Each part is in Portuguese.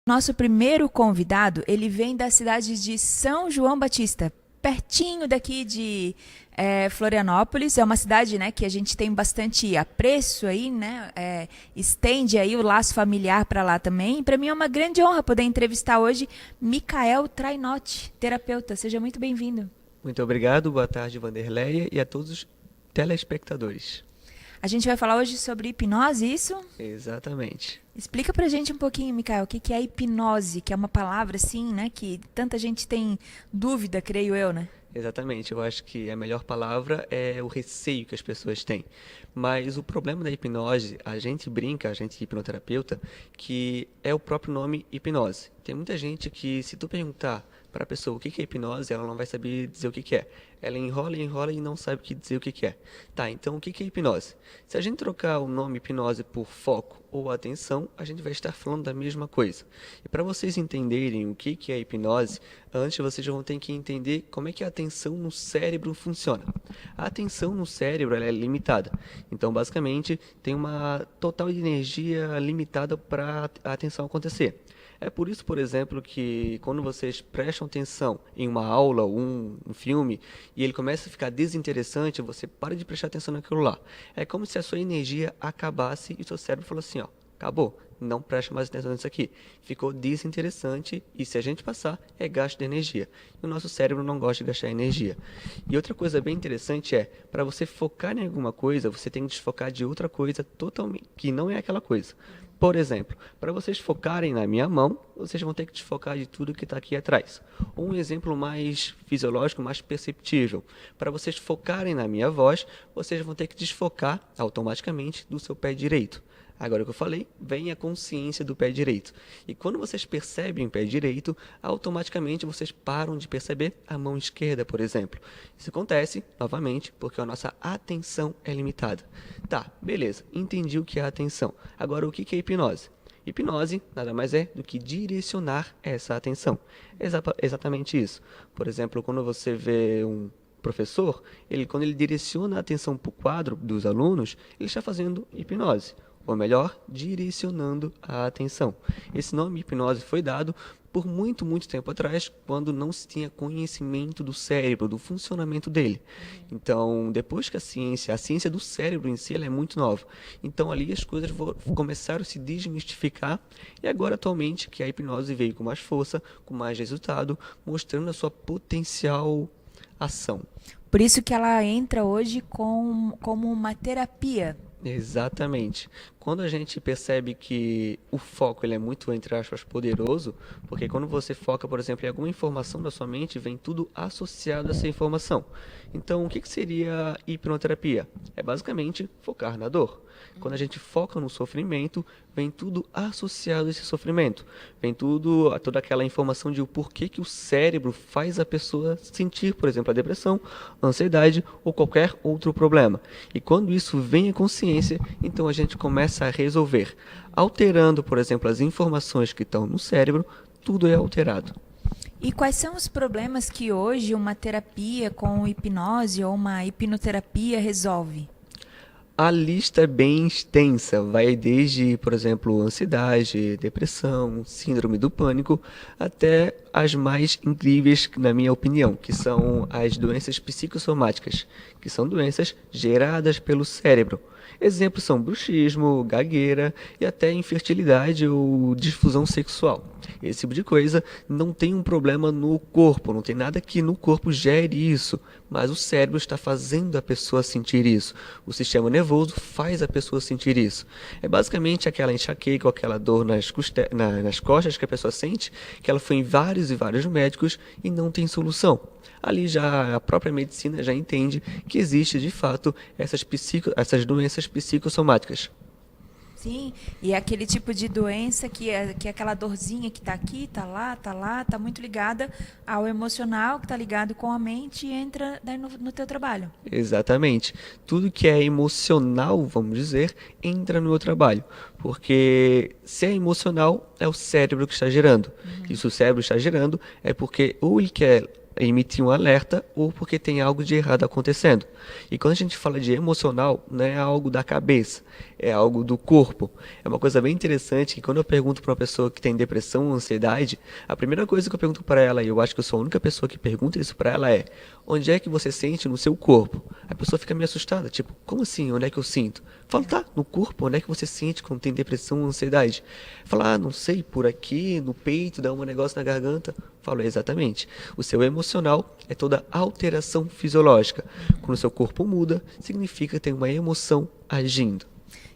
Nosso primeiro convidado, ele vem da cidade de São João Batista, pertinho daqui de Florianópolis. É uma cidade, né, que a gente tem bastante apreço aí, né? Estende aí o laço familiar para lá também. Para mim é uma grande honra poder entrevistar hoje Micael Trainotti, terapeuta. Seja muito bem-vindo. Muito obrigado, boa tarde, Vanderleia, e a todos os telespectadores. A gente vai falar hoje sobre hipnose, isso? Exatamente. Explica pra gente um pouquinho, Micael, o que é hipnose, que é uma palavra assim, né, que tanta gente tem dúvida, creio eu, né? Exatamente, eu acho que a melhor palavra é o receio que as pessoas têm. Mas o problema da hipnose, a gente brinca, a gente hipnoterapeuta, que é o próprio nome hipnose. Tem muita gente que, se tu perguntar para a pessoa o que é hipnose, ela não vai saber dizer o que é. Ela enrola e não sabe dizer o que é. Tá, então o que é hipnose? Se a gente trocar o nome hipnose por foco ou atenção, a gente vai estar falando da mesma coisa. E para vocês entenderem o que é hipnose, antes vocês vão ter que entender como é que a atenção no cérebro funciona. A atenção no cérebro ela é limitada. Então, basicamente, tem uma total de energia limitada para a atenção acontecer. É por isso, por exemplo, que quando vocês prestam atenção em uma aula ou um filme e ele começa a ficar desinteressante, você para de prestar atenção naquilo lá. É como se a sua energia acabasse e o seu cérebro falou assim, ó, acabou, não presta mais atenção nisso aqui. Ficou desinteressante e se a gente passar, é gasto de energia. E o nosso cérebro não gosta de gastar energia. E outra coisa bem interessante é, para você focar em alguma coisa, você tem que desfocar de outra coisa totalmente, que não é aquela coisa. Por exemplo, para vocês focarem na minha mão, vocês vão ter que desfocar de tudo que está aqui atrás. Um exemplo mais fisiológico, mais perceptível. Para vocês focarem na minha voz, vocês vão ter que desfocar automaticamente do seu pé direito. Agora que eu falei, vem a consciência do pé direito. E quando vocês percebem o pé direito, automaticamente vocês param de perceber a mão esquerda, por exemplo. Isso acontece, novamente, porque a nossa atenção é limitada. Tá, beleza, entendi o que é atenção. Agora, o que é hipnose? Hipnose nada mais é do que direcionar essa atenção. Exatamente isso. Por exemplo, quando você vê um professor, quando ele direciona a atenção para o quadro dos alunos, ele está fazendo hipnose. Ou melhor, direcionando a atenção. Esse nome hipnose foi dado por muito tempo atrás, quando não se tinha conhecimento do cérebro, do funcionamento dele. Então, depois que a ciência do cérebro em si, ela é muito nova. Então, ali as coisas começaram a se desmistificar e agora, atualmente, que a hipnose veio com mais força, com mais resultado, mostrando a sua potencial ação. Por isso que ela entra hoje como uma terapia. Exatamente. Quando a gente percebe que o foco ele é muito, entre aspas, poderoso, porque quando você foca, por exemplo, em alguma informação da sua mente, vem tudo associado a essa informação. Então, o que seria hipnoterapia? É basicamente focar na dor. Quando a gente foca no sofrimento, vem tudo associado a esse sofrimento. Vem toda aquela informação de o porquê que o cérebro faz a pessoa sentir, por exemplo, a depressão, a ansiedade ou qualquer outro problema. E quando isso vem à consciência, então a gente começa a resolver. Alterando, por exemplo, as informações que estão no cérebro, tudo é alterado. E quais são os problemas que hoje uma terapia com hipnose ou uma hipnoterapia resolve? A lista é bem extensa, vai desde, por exemplo, ansiedade, depressão, síndrome do pânico, até as mais incríveis, na minha opinião, que são as doenças psicossomáticas, que são doenças geradas pelo cérebro. Exemplos são bruxismo, gagueira e até infertilidade ou disfunção sexual. Esse tipo de coisa não tem um problema no corpo, não tem nada que no corpo gere isso, mas o cérebro está fazendo a pessoa sentir isso. O sistema nervoso faz a pessoa sentir isso. É basicamente aquela enxaqueca ou aquela dor nas costas que a pessoa sente, que ela foi em vários e vários médicos e não tem solução. Ali já a própria medicina já entende que existe de fato essas doenças psicossomáticas. Sim, e é aquele tipo de doença que é aquela dorzinha que está aqui, está lá, está muito ligada ao emocional, que está ligado com a mente e entra daí no teu trabalho. Exatamente. Tudo que é emocional, vamos dizer, entra no meu trabalho. Porque se é emocional, é o cérebro que está gerando. E se o cérebro está gerando, é porque ou ele quer emitir um alerta ou porque tem algo de errado acontecendo. E quando a gente fala de emocional, não é algo da cabeça, é algo do corpo. É uma coisa bem interessante que quando eu pergunto para uma pessoa que tem depressão ou ansiedade, a primeira coisa que eu pergunto para ela, e eu acho que eu sou a única pessoa que pergunta isso para ela, é: onde é que você sente no seu corpo? A pessoa fica meio assustada, tipo, como assim? Onde é que eu sinto? Eu falo, tá, no corpo, onde é que você sente quando tem depressão ou ansiedade? Fala, não sei, por aqui, no peito, dá um negócio na garganta. Falo, exatamente. O seu emocional é toda alteração fisiológica. Quando o seu corpo muda, significa que tem uma emoção agindo.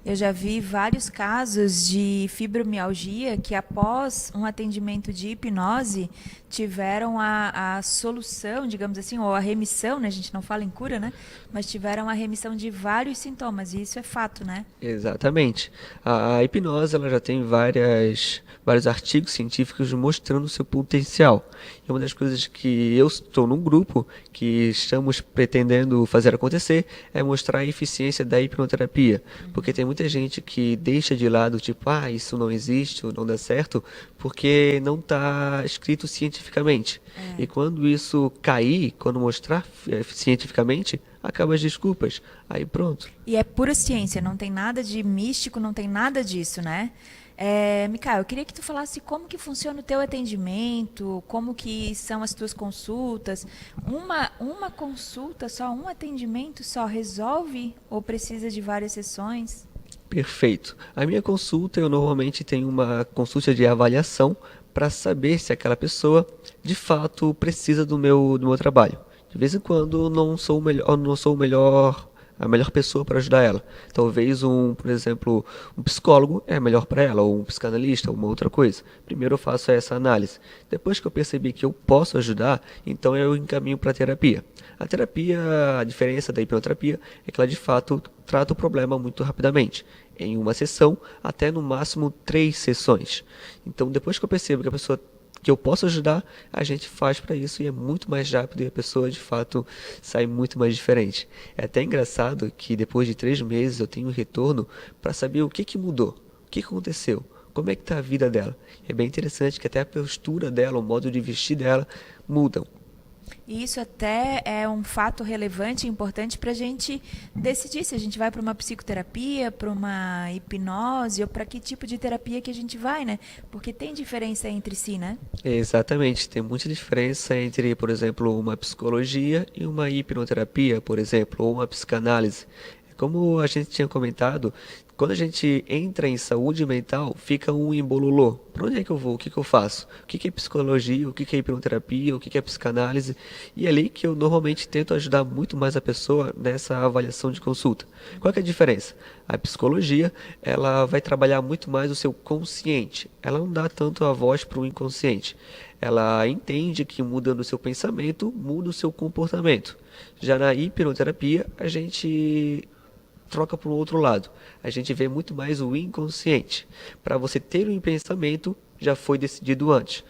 Eu já vi vários casos de fibromialgia que, após um atendimento de hipnose, tiveram a solução, digamos assim, ou a remissão, né? A gente não fala em cura, né? Mas tiveram a remissão de vários sintomas, e isso é fato, né? Exatamente. A hipnose ela já tem vários artigos científicos mostrando o seu potencial. E uma das coisas que eu estou num grupo que estamos pretendendo fazer acontecer é mostrar a eficiência da hipnoterapia. Porque tem muita gente que deixa de lado, tipo, isso não existe, ou não dá certo, porque não está escrito cientificamente. E quando isso cair, quando mostrar cientificamente, acaba as desculpas. Aí pronto. E é pura ciência, não tem nada de místico, não tem nada disso, né? Micael, eu queria que tu falasse como que funciona o teu atendimento, como que são as tuas consultas. Uma consulta só, um atendimento só resolve ou precisa de várias sessões? Perfeito. A minha consulta, eu normalmente tenho uma consulta de avaliação para saber se aquela pessoa de fato precisa do meu trabalho. De vez em quando não sou o melhor, eu não sou a melhor pessoa para ajudar ela. Talvez por exemplo, um psicólogo é melhor para ela, ou um psicanalista, ou uma outra coisa. Primeiro eu faço essa análise. Depois que eu percebi que eu posso ajudar, então eu encaminho para a terapia. A terapia, a diferença da hipnoterapia é que ela de fato trata o problema muito rapidamente. Em uma sessão, até no máximo 3 sessões. Então, depois que eu percebo que eu posso ajudar, a gente faz para isso e é muito mais rápido e a pessoa de fato sai muito mais diferente. É até engraçado que depois de 3 meses eu tenho um retorno para saber o que mudou, o que aconteceu, como é que está a vida dela. É bem interessante que até a postura dela, o modo de vestir dela mudam. E isso até é um fato relevante e importante para a gente decidir se a gente vai para uma psicoterapia, para uma hipnose ou para que tipo de terapia que a gente vai, né? Porque tem diferença entre si, né? Exatamente, tem muita diferença entre, por exemplo, uma psicologia e uma hipnoterapia, por exemplo, ou uma psicanálise. Como a gente tinha comentado, quando a gente entra em saúde mental, fica um embololô. Para onde é que eu vou? O que que eu faço? O que que é psicologia? O que que é hipnoterapia? O que que é psicanálise? E é ali que eu normalmente tento ajudar muito mais a pessoa nessa avaliação de consulta. Qual que é a diferença? A psicologia, ela vai trabalhar muito mais o seu consciente. Ela não dá tanto a voz para o inconsciente. Ela entende que mudando o seu pensamento, muda o seu comportamento. Já na hipnoterapia, a gente troca para o outro lado. A gente vê muito mais o inconsciente. Para você ter um pensamento, já foi decidido antes.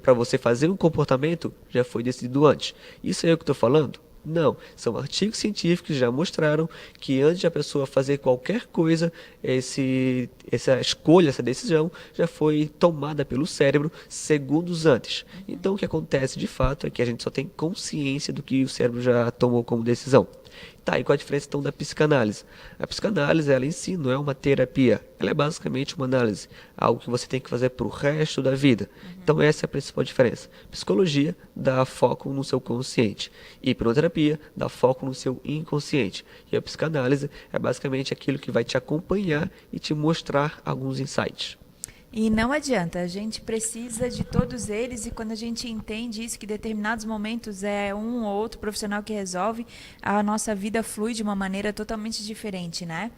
Para você fazer um comportamento, já foi decidido antes. Isso é o que estou falando? Não, são artigos científicos que já mostraram que antes de a pessoa fazer qualquer coisa, essa escolha, essa decisão já foi tomada pelo cérebro segundos antes. Então o que acontece de fato é que a gente só tem consciência do que o cérebro já tomou como decisão. Tá, e qual a diferença então da psicanálise? A psicanálise, ela em si não é uma terapia, ela é basicamente uma análise, algo que você tem que fazer para o resto da vida. Então essa é a principal diferença. Psicologia dá foco no seu consciente, hipnoterapia dá foco no seu inconsciente. E a psicanálise é basicamente aquilo que vai te acompanhar e te mostrar alguns insights. E não adianta, a gente precisa de todos eles e quando a gente entende isso, que em determinados momentos é um ou outro profissional que resolve, a nossa vida flui de uma maneira totalmente diferente, né?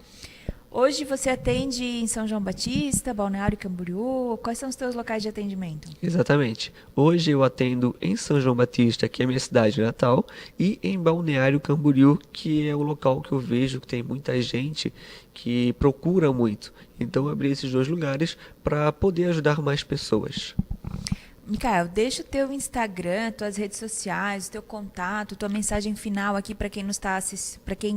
Hoje você atende em São João Batista, Balneário Camboriú, quais são os teus locais de atendimento? Exatamente. Hoje eu atendo em São João Batista, que é a minha cidade natal, e em Balneário Camboriú, que é o local que eu vejo que tem muita gente que procura muito. Então eu abri esses 2 lugares para poder ajudar mais pessoas. Micael, deixa o teu Instagram, tuas redes sociais, o teu contato, tua mensagem final aqui para quem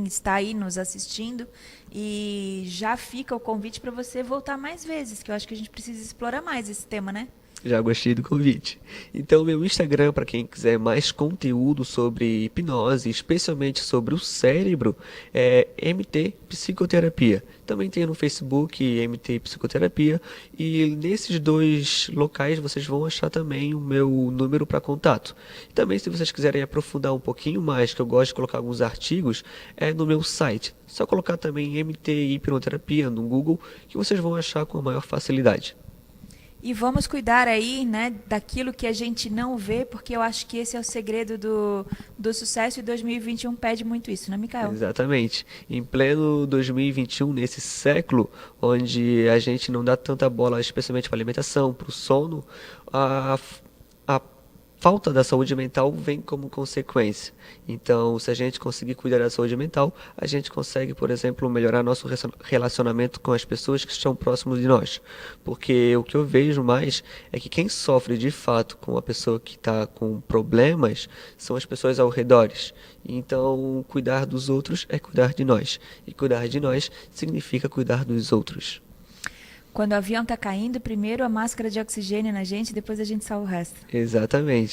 está aí nos assistindo e já fica o convite para você voltar mais vezes, que eu acho que a gente precisa explorar mais esse tema, né? Já gostei do convite. Então, meu Instagram, para quem quiser mais conteúdo sobre hipnose, especialmente sobre o cérebro, é MT Psicoterapia. Também tem no Facebook MT Psicoterapia e nesses dois locais vocês vão achar também o meu número para contato. Também, se vocês quiserem aprofundar um pouquinho mais, que eu gosto de colocar alguns artigos, é no meu site. Só colocar também MT Hipnoterapia no Google que vocês vão achar com a maior facilidade. E vamos cuidar aí, né, daquilo que a gente não vê, porque eu acho que esse é o segredo do sucesso e 2021 pede muito isso, né, Mikael? Exatamente. Em pleno 2021, nesse século, onde a gente não dá tanta bola, especialmente para a alimentação, para o sono, a falta da saúde mental vem como consequência. Então, se a gente conseguir cuidar da saúde mental, a gente consegue, por exemplo, melhorar nosso relacionamento com as pessoas que estão próximas de nós. Porque o que eu vejo mais é que quem sofre de fato com a pessoa que está com problemas são as pessoas ao redor. Então, cuidar dos outros é cuidar de nós. E cuidar de nós significa cuidar dos outros. Quando o avião está caindo, primeiro a máscara de oxigênio na gente, depois a gente salva o resto. Exatamente.